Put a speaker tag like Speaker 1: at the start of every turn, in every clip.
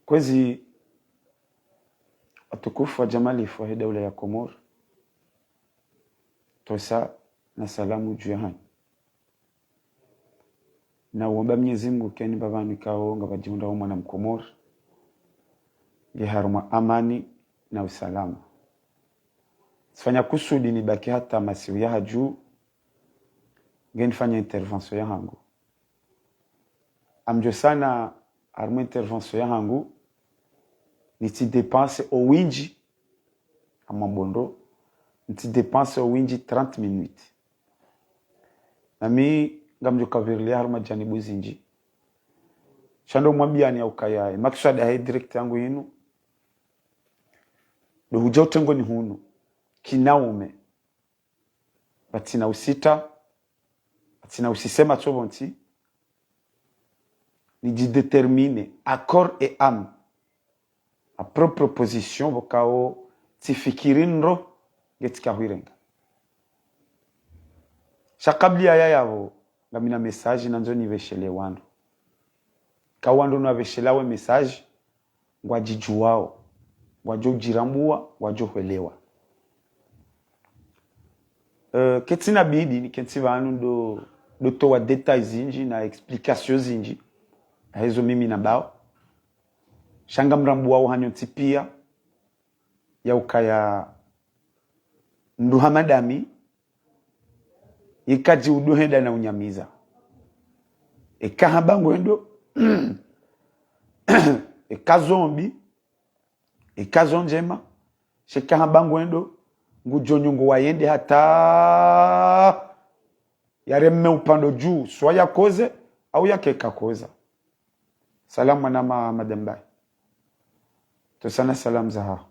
Speaker 1: kwezi watukufu wa jamalifu wa daula ya Komoro tosa na salamu juu ya hani na uomba Mwenyezi Mungu keni babanu kao nga bajiunda wa mwana mkomoro geharuma amani na usalama. Sifanya kusudi ni baki hata masiu ya haju genifanya intervention ya hangu. Amjo sana haruma intervention ya hangu niti dépense au winji amabondo niti dépense au winji 30 minutes. Nami ngamjo kavirlia haruma janibu zinji. Shando mwambia ni aukayae. Makusada hai direct yangu hinu. Do hujao tengo ni hunu. Kinaume. Batina usita. Batina usisema chobonti. Ni déterminer à corps et âme. A propre position vokao tifikirinro getika huirenga. Shakabli ya yavo. Ngamina message nanzo ni veshele wando. Kawando na veshelawe message ngwajijuwao. Ngwajo jirambua, ngwajo hwelewa. Ketina bidi ni kentiva anu do towa details zinji na explication zinji. Hezo mimi na bao. Shanga mrambuwao hanyo tipia. Ya ukaya nduhamadami. Ikaji uduhenda na unyamiza. Ekahabangu endo. Ekazombi. Ekazonjema. Shekahabangu endo. Ngujonyungu wayende hata. Yareme upando juu. Swa ya koze. Au ya keka koza. Salamu anama madambai. Tosana salam zaha.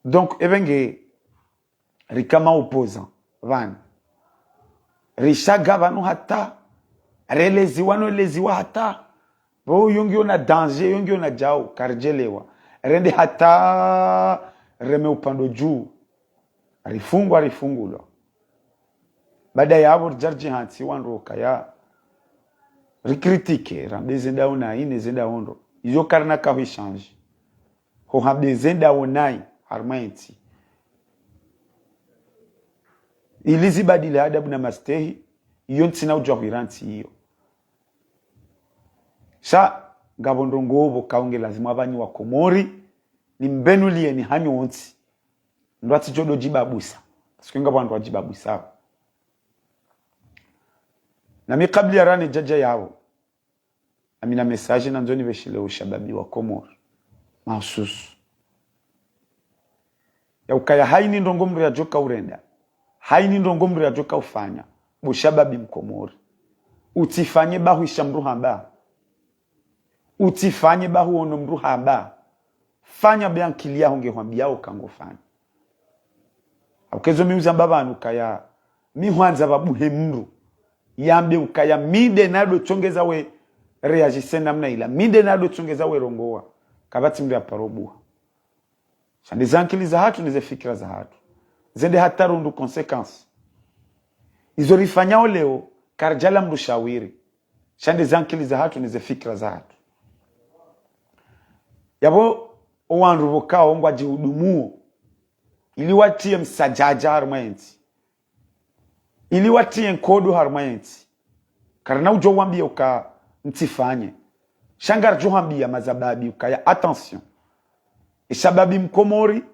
Speaker 1: Donc, evenge. Rikama opposant. Van. Rishaga vanu hata. Releziwa no leziwa hata. Bo yungi ona danger, yungi ona jao. Karjelewa. Rende hata. Reme upando juu. Rifungulwa. Bada ya avur jarji hansi wanroka ya. Rikritike. Rambe zenda onai ne zenda onro. Izo karna kawi change. Ho hambe zenda onai. Harmainti. Ilizi badile adabu na mastehi. Yonti na ujohiranti hiyo. Sha ngabondongovo kaunge lazima abanyi wa Komori. Ni mbenulie ni hanyo onti. Ndo ati jodo jibabusa. Siku ngabondwa jibabusa. Na mi kabli ya rani jaja yao. Amina message na nzoni veshile ushababi wa Komori. Mahususu. Ya ukaya haini ndongomri ya joka urenda. Haini ndongomri ya joka ufanya. Bushababi mkomori. Utifanye bahu ishamruha ba. Utifanye bahu onomruha ba. Fanya beankilia honge huambia ukangofanya. Ukezo miuza mbaba ukaya. Mi huanza babuhe mru. Yambe ukaya mide nado chongeza we reajisenda mna ila. Mide nado chongeza we rongoa. Kabati mre aparobuha. Shande zankili za hatu nize fikira za hatu. Zende hata rundu consequence. Izo rifanyao leo karjala mrushawiri. Shande zankili za hatu nize fikira za hatu. Yabo owanruvoka ongwa jihudumuo. Ili watie msajaja harmaenti. Ili watie nkodo harmaenti. Karana ujo wambia uka mtifanye. Shangar jo wambia mazababi ukaya attention. Ishababi mkomori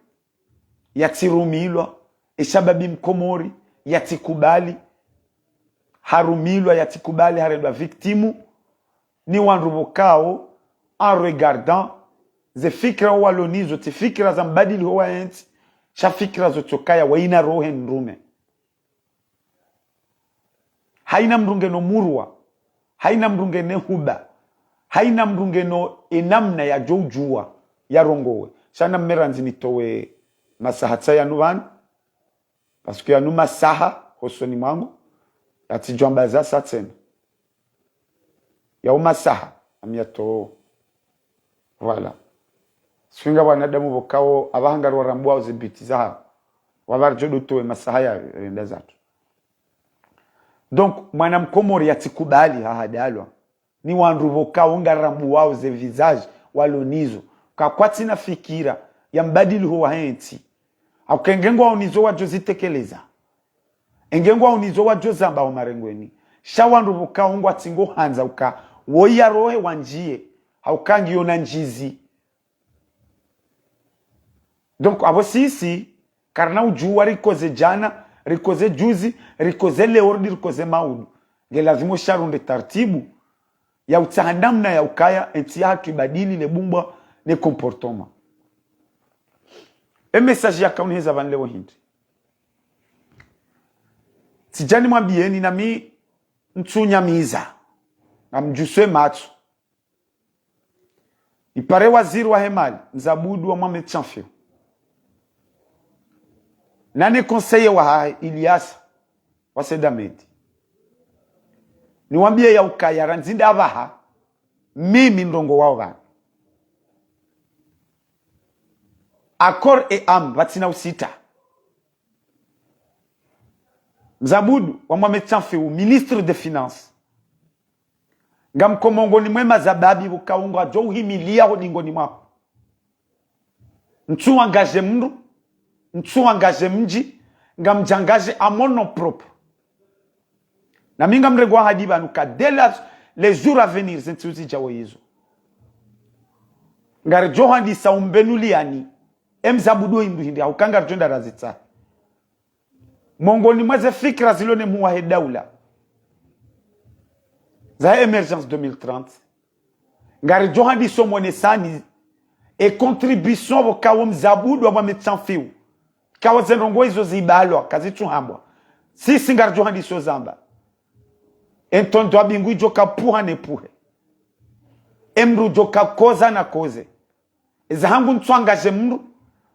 Speaker 1: yatirumilwa. Ishababi mkomori yatikubali. Harumilwa yatikubali harendwa victimu. Ni wanruvokao en regardant ze fikra walonizo ti fikra za mbadili huwa enti. Sha fikra zotokaya waina rohe nrume. Haina mrungeno murwa. Haina mrungeno huba. Haina mrungeno enamna ya joujua ya rongowe. Shana mmeranzi nitowe masahatsa ya nuwan. Pasuke ya numa saha hosoni mwangu. Yati jombaza satsen. Ya umasaha. Amiato. Voilà. Swinga wanadamu vokao abahangaru warambu wao zibiti zaha. Wabarjodo towe masaha ya renda zatu. Donc, mwana mkomori yatikubali hahadalwa. Ni wanru vokao ngarambu wao ze visage walonizo. kakwati na fikira ya mbadili huwa henti aukengengwa unizo wa jozi tekeleza engengwa unizo wa jozamba wa marengweni shawandu bukaungwa tingo hanza uka woya rohe wanjie haukangi yona njizi. Donc abo sisi karna ujuwa rikoze jana rikoze juzi rikoze leordi rikoze maudu gelazimo sharunde tartibu ya utahandamna ya ukaya enti hatu ibadili ne bumba ne comportement. E message ya kauniheza vanlewo hindi tijani mwambieni na mi ntunya miza na mjuswe matu ipare waziri wa hemali Nzabudu wa Mohamed Chamfio nane konseye wa Ilyas wa Sedamedi niwambie ya ukaya ranzinda avaha mimi ndongo wao vana akor e am batina usita Nzabudu wa Mohamed Chamfio ministre des finances ngamkomongoni mwema zababi bukaunga jo uhimilia hodingoni mwako ntu angaje mndu ntu angaje mji ngamjangaje amono propre na minga mregwa hadiba nuka dès les jours à venir zintuzi jawo yizo ngare jo handi saumbenuliani Mzabudu indu hindi haukanga rjonda razita mongoni mweze fikra zilone muwahe daula za emergence 2030 ngari johandi somone sani e contribution bokawo Mzabudu wa Mohamed Chamfio kawo zenrongo izo zibalwa kazitu hambwa sisi ngari johandi so zamba entondo abingu joka puha ne puhe emru joka koza na koze ezahangu ntwangaje mru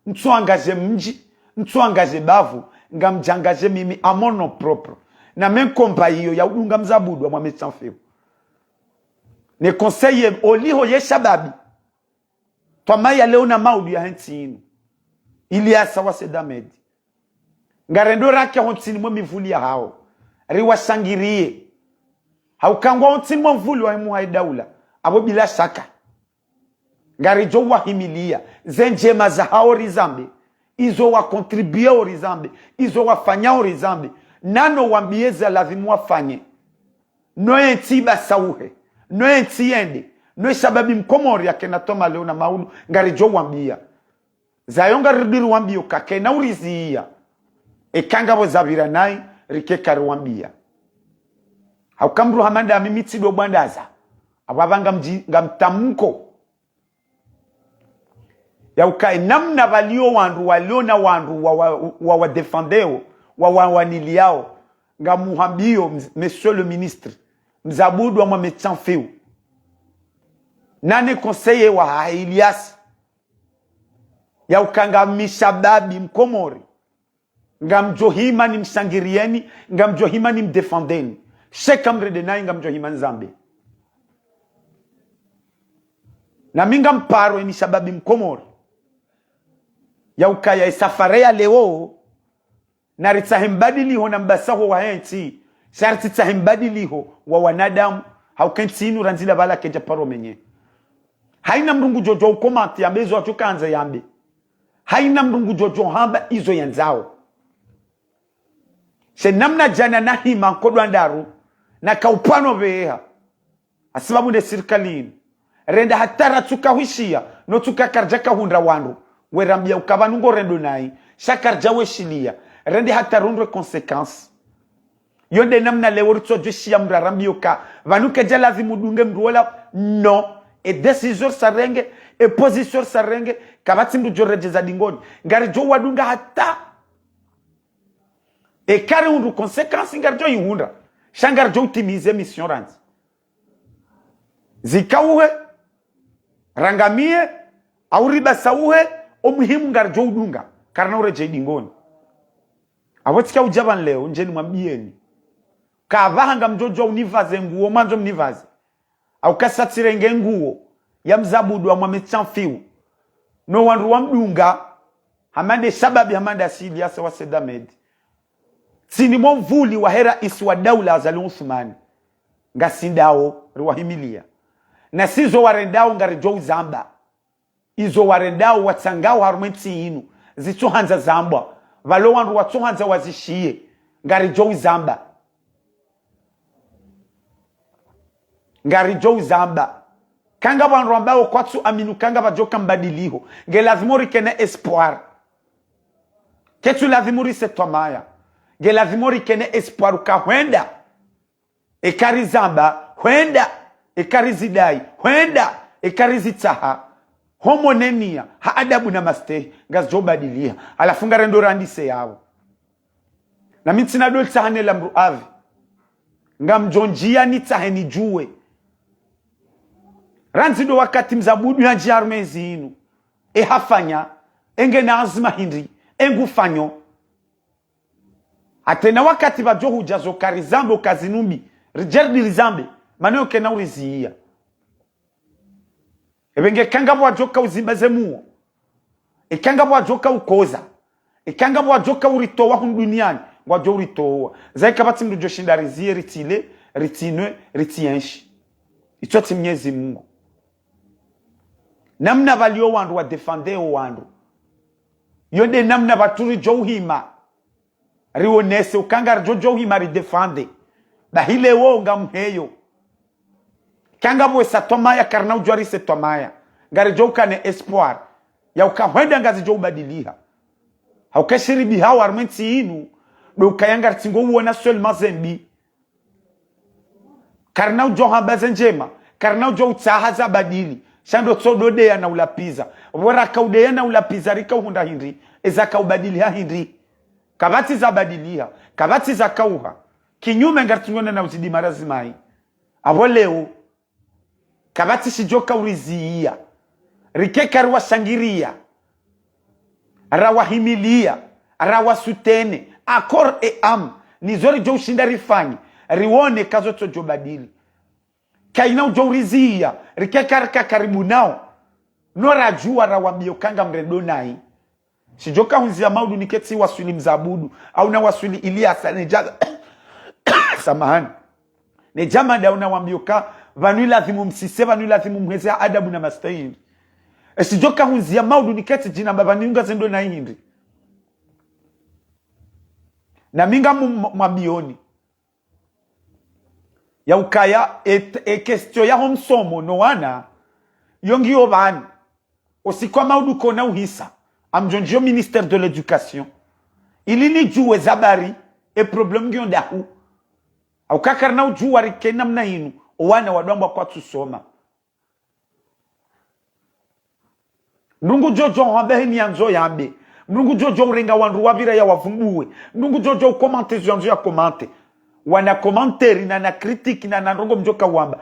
Speaker 1: ntwangaje mji ntwangaje bavu ngamjangaje mimi amono propre na menkomba hiyo ya udunga Mzabudu wa Mohamed Chamfio ne conseiller oliho yeshababi twamaya leo na maudu ya hentinu Ilyas wa Sedamedi ngarendo rake hontini mwe mivuli ya hao riwa sangirie haukangwa hontini mwe mvuli wa muhai daula abo bila shaka ngarijo wa himilia zenjema za hao rizambe izo wa contribuye o rizambe izo wa fanya o rizambe nano wambieza lazimu wafanye noye ntiba sauhe noye ntiende noye sababi mkomori ya kena toma leo na maulu ngarijo wambia zayonga ribiru wambio kakena urizia ekanga bo zabira nai rikeka wambia haukamru hamanda mimiti do bandaza ababanga ngamtamko ya ukae namna walio wandu waliona wandu wa defendeo wa waniliao ngamuhambio monsieur le ministre Nzabudu wa Mohamed Chamfio nane conseiller wa Ilyas ya ukanga mishababi mkomori ngamjohima ni msangirieni ngamjohima ni mdefendeni sheka mredenai ngamjohima nzambe na minga mparo ni shababi mkomori ya ukaya safari ya leo na ritsahimbadiliho na mbasaho wa henti sharti tsahimbadiliho wa wanadamu haukentinu ranzila bala keja paro menye haina mrungu jojo ukomati ya bezo atukanza yambe haina mrungu jojo hamba izo yanzao se namna jana na hima kodwa ndaru na kaupano beha asibabu de sirkalini renda hatara tukahishia no tukakarjaka hundra wandu werambia ukabanungo rendo nai shakarja weshilia rende hata rundwe consequence yonde namna leworto joshia mrarambio ka vanuke jala zimudunge mruola no e décision sarenge e position sarenge kabati mdu jorejeza dingoni ngari jo wadunga hata e kare undu consequence ngari jo yihunda shangar jo utimize mission ranzi zikauhe rangamie auriba sauhe omuhimu ngari jo udunga karna ureje dingoni abotika ujaban leo njeni mwambieni kavanga mjojo univaze nguo manzo mnivaze au kasatirenge nguo ya Mzabudu wa Mohamed Chamfio no wandu wamdunga hamande sababi hamanda Ilyas wa Sedamedi sini mvuli wa hera isi wa daula za Uthmani ngasindao riwahimilia na sizo warendao ngarijo zamba izo waredao watsangao harumenti inu zituhanza zambwa valo wandu watuhanza wazishie ngari jou zamba kanga wandu ambao kwatsu aminu kanga bajoka mbadiliho nge lazimori kene espoir ketu lazimori setomaya nge lazimori kene espoir ukahwenda ekari zamba hwenda ekari zidai hwenda ekari zitaha homonenia haadabu na mastehi ngazijo badilia alafunga rendo randise yao na mitina do tsahane la mruavi ngamjonjia ni tsaheni juwe ranzido wakati mzabudu ya jarmezi inu hafanya enge na azma hindi engufanyo atena wakati bajo hujazo karizambe kazinumbi rijerdi rizambe maneo kena urizia ebenge kanga bwa joka uzimbaze muo ekanga bwa joka ukoza ekanga bwa joka uritowa hu duniani ngwa jo uritowa zaika bati mdu joshinda rizie ritile ritinwe ritienshi itoti mnyezi Mungu namna valio wandu wa defendeo wandu yonde namna baturi jo hima rionese ukanga jo hima ri defende bahile wo ngamheyo kanga bwe satomaya karna ujwari setomaya ngari jo kane espoir ya ukahwenda ngazi jo ubadiliha haukashiri bihawa armenti inu do kayanga tingo uona seulement zembi karna ujo hambaze njema karna ujo utahaza badili shando tsodode ya na ulapiza wera kaude ya na ulapiza rika uhunda hindi eza kaubadiliha hindi kabati za badiliha kabati za kauha kinyume ngartungona na uzidi marazimai abo leo kabati shijoka urizia rikeka rwa shangiria rawa himilia rawa sutene akor e am nizori jo ushinda rifanyi riwone kazo tojo badili kaina ujo urizia rikeka rika karibu nao nora jua rawa biokanga mredonai shijoka hunzia maudu niketi waswili mzabudu au na waswili Iliasa nejaza samahani nejama da unawambioka vanu lazimu msise vanu lazimu mwezea adabu na mastahili shijoka hunzia maudu niketi jina baba niunga zendo na hindi na minga mwabioni ya ukaya kestio ya homsomo no wana yongi obani osikwa maudu kona uhisa amjonjio ministère de l'éducation ilini juwe zabari e problem giondahu au kakarna ujuwa rikena mna hinu wana wadwamba kwa tusoma mrungu jojo hambehe ni anzo yambe mrungu jojo urenga wanru wavira ya wavumbuwe mrungu jojo ukomante zianzo ya komante wana komanteri na kritiki na nrongo mjoka wamba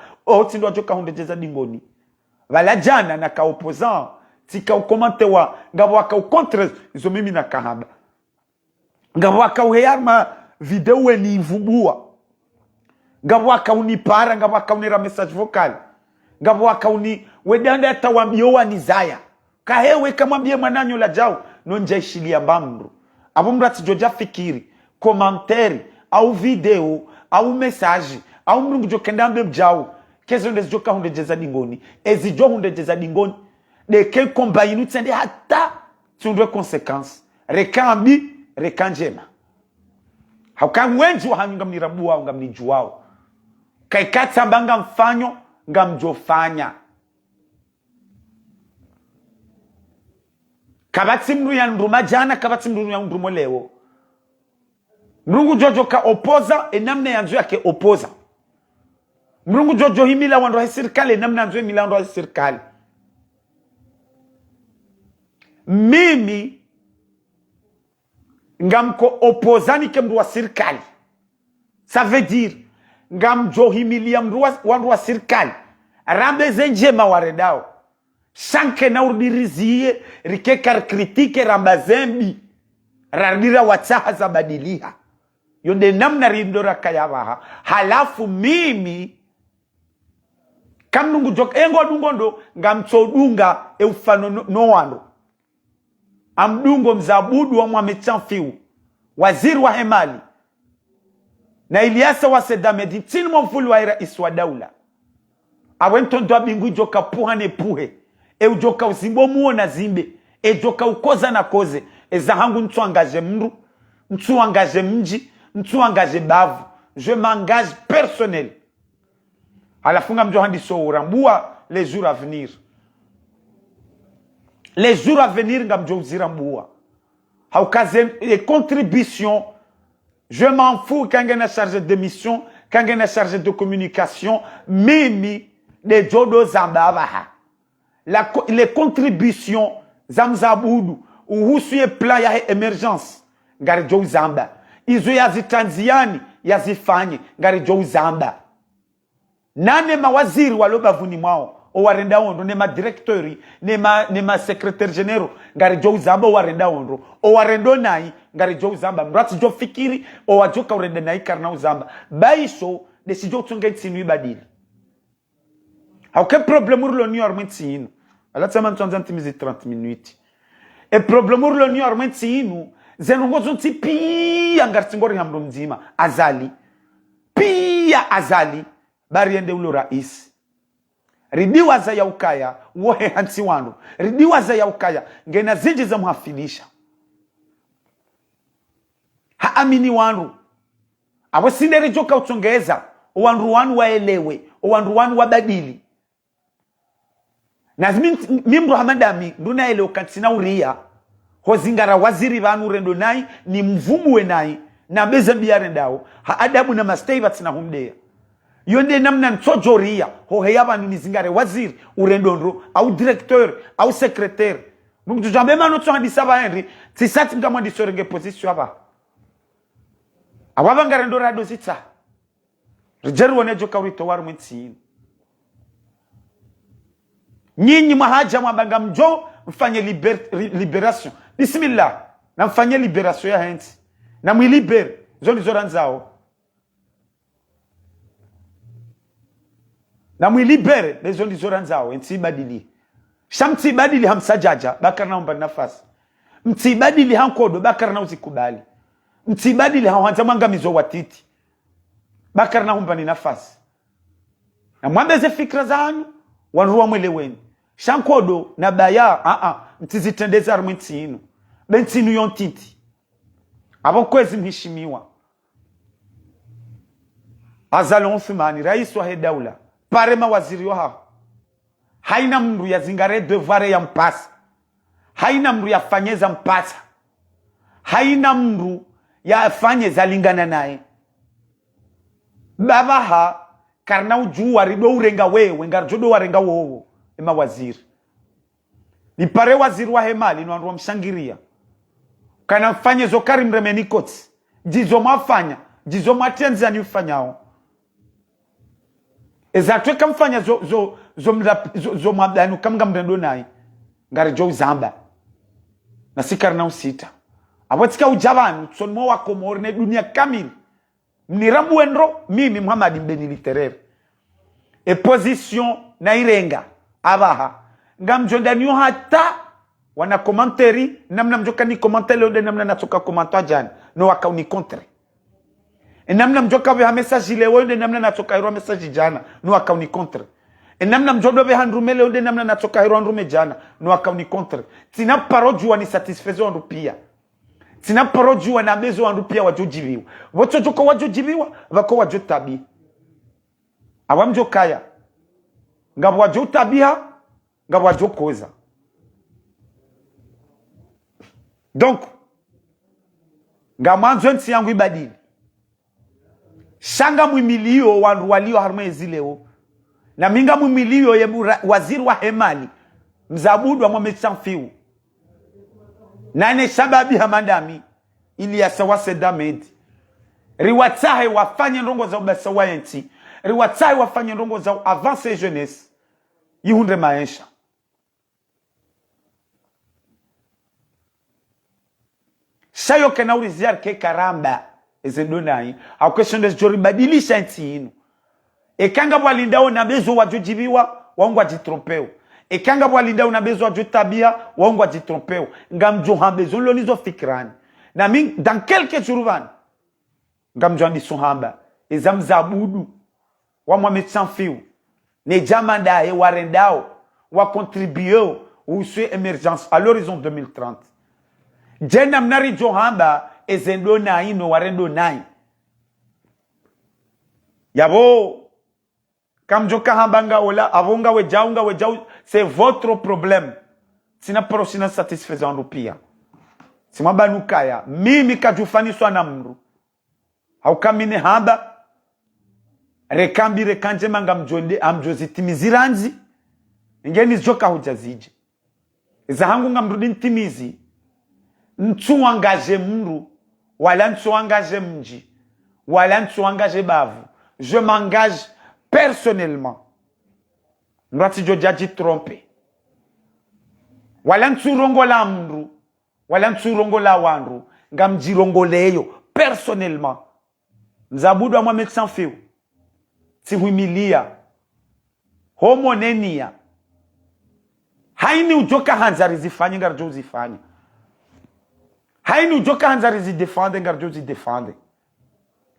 Speaker 1: tindo wajoka hundejeza dingoni vala jana na ka opposant tika ukomante wa ngabo waka ukontre izo mimi na kahaba ngabo waka uheyarma video ni vumbua ngabo waka unipara ngabo waka unira message vocal ngabo waka uni wedanda atawambio wa nizaya kahewe kamwambie mwananyo la jao nonja ishilia mbamru abo mrati joja fikiri komanteri au video au message au mrungu jokenda mbe mjao kezo ndezi joka hundejeza dingoni ezijo hundejeza dingoni de ke kombayinu tsende hata tundwe consequence rekambi rekanjema haukan wenju hanyunga mnirabuwa ngamnijuwao kaikata mbanga mfanyo ngamjofanya kabati mru ya ndruma jana kabati mru ya ndrumo leo mrungu jojo ka opoza enamne yanzu yake opoza mrungu jojo himila wandu wa serikali enamne yanzu himila wandu wa serikali mimi ngamko opozani ke mru wa serikali ça veut dire ngamjo himilia mru wandu wa serikali rambe zenjema waredao shanke na urdirizie rikekar kritike rambazembi rardira wataha za badiliha yonde namna rindora kayawaha halafu mimi kamnungu jok engo dungondo ngamtsodunga eufano no wando amdungo mzabudu wa mwamechanfiu waziri wa hemali na Iliasa wa sedamedi tini mwamfuli wa rais wa daula awentondo abingu joka puhane puhe ujoka uzimbo muona zimbe joka ukoza na koze eza hangu ntu angaje mru ntu angaje mji ntu angaje bavu je m'engage personnel alafunga mjo handi so urambua les jours à venir ngamjo uzirambua haukaze les contributions je m'en fous quand on est chargé de mission quand on est chargé de communication mimi les jodo zambabaha les contributions zamzabudu uhusu plan ya emergence ngari jo zamba izo ya zitanziani ya zifanye ngari jo zamba nane mawaziri walobavuni mwao owarenda ondo ne ma directori ne ma secrétaire généraux ngari jo zamba owarenda ondo owarendo nai ngari jo zamba mrati jo fikiri owajoka urenda nai karna uzamba baisho desijo tsunga tsinu badili hauke problème urlo ni ormentino ala tsama ntsanzanti mizi 30 minutes e problème urlo ni ormentino zenongozo pia ngartingori hamdo mzima azali bariende ulo rais ridiwa za ya ukaya wohe hansi wandu ridiwa za ya ukaya ngena zinji za muhafilisha haamini wandu abo sindere joka utongeza wandu wanu waelewe wandu wanu wabadili na mimro hamadami nduna ele ukatsina uria hozingara waziri vanu rendo nai ni mvumu we nai na beza biare ndao ha adabu na mastei batsina humdea yonde namna ntojoria ho heyaba ni zingare waziri urendo ndo au directeur au secrétaire mungu jambe mano tso handisa ba henry tsisati ngama ndisorenge position aba ababa ngare ndo rado sitsa rijeru wonejo kawrito waru mwitsi nyinyi mahaja mwabanga mjo mfanye liberation bismillah na mfanye liberation ya henti na mwilibere zoni zoranzao na mwilibere bezoni zoranzao enti badili shamti badili hamsajaja bakarna umba nafasi mti badili hankodo bakarna uzikubali mti badili hawanza mwangamizo watiti bakarna umba ni nafasi na mwambeze fikra zanyu wanruwa mweleweni shankodo na baya mtizitendeza armentinu bentinu yontiti abo kwezi mheshimiwa Azalon Othmani rais wa daula pare mawaziri wa haina mndu ya zingare devoir ya mpasa haina mndu ya fanyeza mpasa haina mndu ya fanyeza lingana naye babaha karna ujua rido urenga wewe ngarjodo warenga wowo ema waziri ni pare waziri wa hemali ni wandu mshangiria kana mfanye zokari mremenikoti jizo mafanya jizo matenzi anifanyao ezatwe kamfanya zo mabdanu kamga mrendo nai ngari jo zamba na sikarna usita abotika ujabanu tsonmo wa komorne dunia kamili mnirambu endro mimi Muhammad mbeni literaire e position na irenga abaha ngamjonda niyo hata wana commentary namna mjoka ni commentaire onde namna natoka commentaire jana no wakauni contre namna mjoka be message ile onde namna natoka iro message jana no wakauni contre namna mjodo be handrumele onde namna natoka iro handrume jana no wakauni contre tina paroju ni satisfaisant ndo pia tina paroju na bezo wandu pia wajojibiwa wote joko wajojibiwa bako wajotabi awamjokaya ngabo wajotabia ngabo wajokoza donc ngamanzo nti yangu ibadili shanga mwimilio wandu walio harmezi leo na minga mwimilio ye waziri wa hemali mzabudu wa mwamechanfiu nane shababi hamandami ili ya sawase damed riwatahe wafanye ndongo za ubasawayanti riwatahe wafanye ndongo za avance jeunesse yihunde maisha shayo kana uliziar ke karamba ezendonai au question des jori badilisha nti inu ekanga bwalindao na bezo wajojibiwa wangu wajitrompeo ekanga bwalindao na bezo wajotabia wangu wajitrompeo ngamjo hambezo lonizo fikrani na ming dans quelques jours ngamjo andi sohamba ezamzabudu wa Mohamed Sanfiu ne jamanda e warendao wa contribuer ou sur émergence à l'horizon 2030 jena mnari johamba ezendo nai no warendo nai yabo kamjo kahambanga ola avonga we c'est votre problème sina prosina satisfaisant rupia sima banukaya mimi kajufaniswa na mru haukamine hamba rekambi rekanje manga mjonde amjozitimiziranzi ingeni joka hujazije zahangu ngamrudi ntimizi ntu angaje mru wala ntu angaje mji wala ntu angaje bavu je m'engage personnellement ngati jojaji tromper wala ntu rongola mru wala ntu rongola wanru ngamjirongoleyo personnellement nzabudu wa médecin feu si humilia homonenia haini ujoka hanzari zifanye ngarjo zifanye haini ujoka hanzari zidefende ngarjo zidefende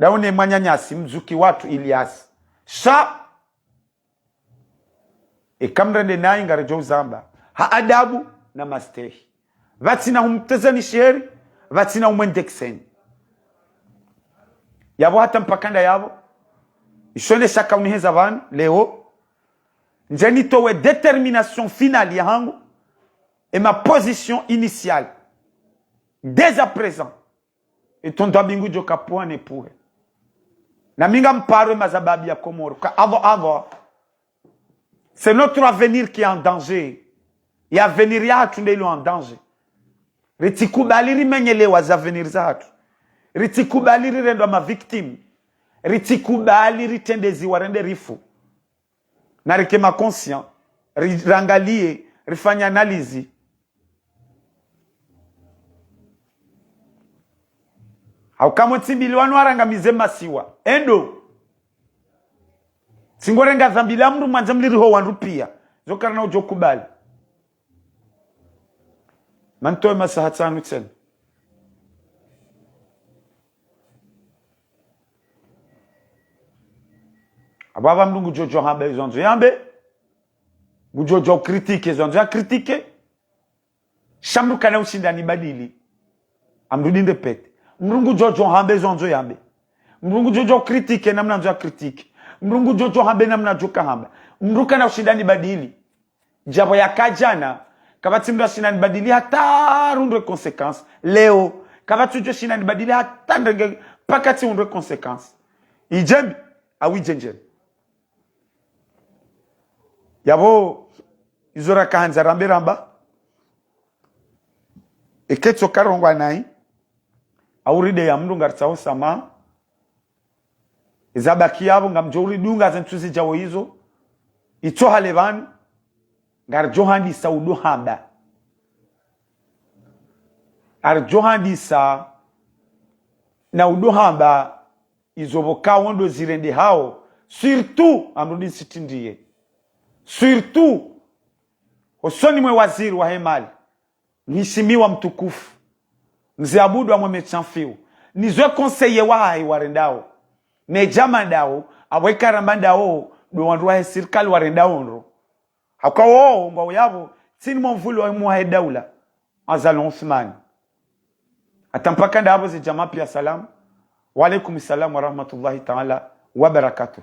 Speaker 1: daone manyanyasi mzuki watu Ilias sa ekamrende nayi ngarjo zamba ha adabu na mastehi vatina humtezani sheri vatina umwendexeni yabo hata mpakanda yabo ishone shaka uniheza vanu leo njeni towe détermination finale yangu et ma position initiale dès à présent et ton dabingu joka poane pour na minga mparo mazababi ya Komoro avant c'est notre avenir qui est en danger et avenir ya tunde en danger ritikubali rimenyelewa za avenir zatu ritikubali rirendo ma victime ritikubali ritendezi warende rifu na rikema conscient rirangalie rifanya analizi au kama timbili wanu arangamize masiwa endo singorenga dhambila mru mwanza mliriho wanrupia zokarana ujokubali mantoe masahatanu tena ababa mdungu jojo hambe zonzo yambe bujojo critique zonzo ya critique shamru kana ushindani badili amrudi ndepete mrungu jojo hambe zonzo yambe mrungu jojo critique namna nzo ya critique mrungu jojo hambe namna joka hambe mruka na ushindani badili jabo ya kajana kabati mru ushindani badili hata rundwe consequence leo kabati jojo ushindani badili hata ndenge pakati rundwe consequence ijembi awi jenjel yabo izora kahanza rambe ramba eketso karongwa nai auride ya mndu ngaritsaho sama izabaki yabo ngamjori dunga zentuzi jawo hizo ito halevan ngar johandi saudu hamba ar johandi sa na udu hamba izoboka wondo zirende hao surtout amrudi sitindie surtout usoni mwe waziri wa hemali mheshimiwa mtukufu mzee Abudu wa médecin feu nizwe conseiller wa hai warendao ne jamandao aweka rambandao do wanrua serikali warendao ndo hakawo ngo yabo tini mvulu wa muha daula azalon Uthman atampaka ndabo zi jamaa pia salam wa alaikum salam wa rahmatullahi ta'ala wa barakatuh.